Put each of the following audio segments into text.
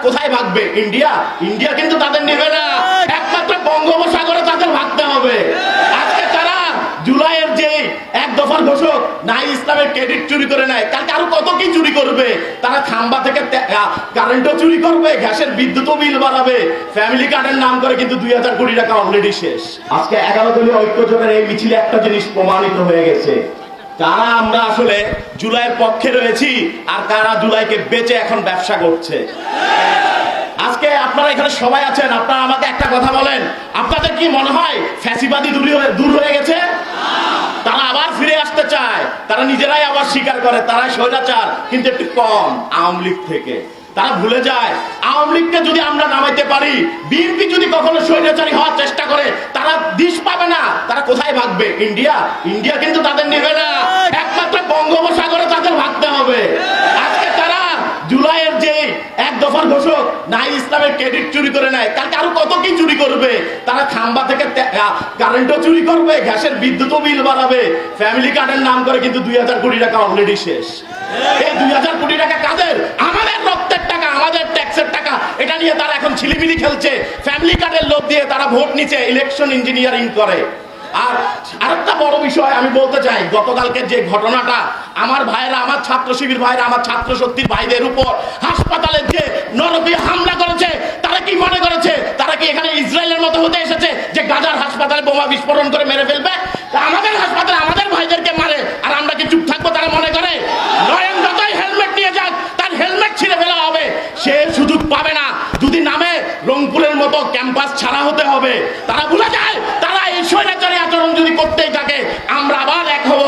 কোথায় ভাগবে? India? India কিন্তু তাদের নেবে না, একমাত্র বঙ্গোপসাগরে তাদের ভাগতে হবে। আজকে তারা জুলাইয়ের যে এক দফার ঘোষক নাই ইসলামের ক্রেডিট চুরি করে নেয়, কালকে আরো কত কি চুরি করবে। তারা খাম্বা থেকে কারেন্টও চুরি করবে, গ্যাসের বিদ্যুৎও বিল বাড়াবে, ফ্যামিলি কার্ডের নাম করে কিন্তু 2000 কোটি টাকা অলরেডি শেষ। আজকে 11 দলীয় ঐক্যজোটের এই মিছিলে একটা জিনিস প্রমাণিত হয়ে গেছে, কারা আমরা আসলে জুলাইয়ের পক্ষে রয়েছি আর কারা জুলাইকে বেচে এখন ব্যবসা করছে। আজকে আপনারা এখানে সবাই আছেন, আপনারা আমাকে একটা কথা বলেন, আপনাদের কি মনে হয় ফ্যাসিবাদী দূর হয়ে গেছে? তারা আবার ফিরে আসতে চায়, তারা নিজেরাই আবার স্বীকার করে তারা স্বৈরাচার, কিন্তু একটু কম আওয়ামী লীগ থেকে। তারা ভুলে যায় আওয়ামী লীগকে যদি আমরা নামাইতে পারি, বিএনপি যদি কখনো স্বৈরাচারী হওয়ার চেষ্টা করে, তারা দিশ পাবে না, তারা কোথায় ভাগবে? ইন্ডিয়া? ইন্ডিয়া কিন্তু তাদের নেবে না, একমাত্র বঙ্গোপসাগরে তাদের ভাগতে হবে। আজকে তারা জুলাইয়ের যে এক দফার ঘোষক নাই ইসলামের ক্রেডিট চুরি করে নেয়, কালকে আরো কত কি চুরি করবে। তারা খাম্বা থেকে কারেন্টও চুরি করবে, গ্যাসের বিদ্যুৎও বিল বাড়াবে, ফ্যামিলি কার্ডের নাম করে কিন্তু 2000 কোটি টাকা অলরেডি শেষ। এই 2000 কোটি টাকা কাদের? আমাদের রক্তের টাকা, আমাদের ট্যাক্সের টাকা। এটা নিয়ে তারা এখন ছিলিমিলি খেলছে, ফ্যামিলি কার্ডের লোভ দিয়ে তারা ভোট নিচ্ছে, ইলেকশন ইঞ্জিনিয়ারিং করে। আর আরেকটা বড় বিষয় আমি বলতে চাই, গতকালকে যে ঘটনাটা, আমার ভাইরা, আমার ছাত্র শিবির ভাইরা, আমার ছাত্র শক্তির ভাইদের উপর হাসপাতালে যে নরকীয় হামলা করেছে, তারা কি মনে করেছে তারা কি এখানে ইসরায়েলের মতো হতে এসেছে যে গাজার হাসপাতালে বোমা বিস্ফোরণ করে মেরে ফেলবে? আমাদের হাসপাতালে আমাদের ভাইদেরকে মারে আর আমরা কি চুপ থাকবো? তারা মনে করে নয়ন যতই হেলমেট নিয়ে যাক, তার হেলমেট ছিঁড়ে ফেলা হবে, সে সুযোগ পাবে না। যদি নামে রংপুরের মতো ক্যাম্পাস ছাড়া হতে হবে, তারা ভুলে যায় তারা এই স্বৈরাচারী আচরণ যদি করতেই থাকে, আমরা আবার এক হব।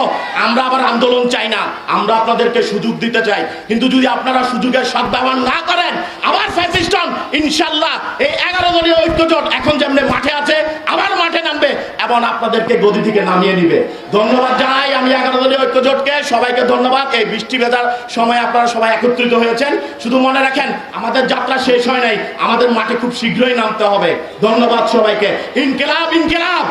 আমরা আবার আন্দোলন চাই না, আমরা আপনাদেরকে সুযোগ দিতে চাই, কিন্তু যদি আপনারা সুযোগের সদ্ব্যবহার না করেন, আবার ফ্যাসিস্টন ইনশাল্লাহ এই 11 দলীয় ঐক্যজোট এখন যেমনি মাঠে আছে আবার মাঠে নামবে এবং আপনাদেরকে গদি থেকে নামিয়ে নিবে। ধন্যবাদ জানাই আমি 11 দলীয় ঐক্যজোটকে, সবাইকে ধন্যবাদ। এই বৃষ্টি ভেজার সময় আপনারা সবাই একত্রিত হয়েছেন, শুধু মনে রাখেন আমাদের যাত্রা শেষ হয় নাই, আমাদের মাঠে খুব শীঘ্রই নামতে হবে। ধন্যবাদ সবাইকে। ইনকিলাব ইনকিলাব।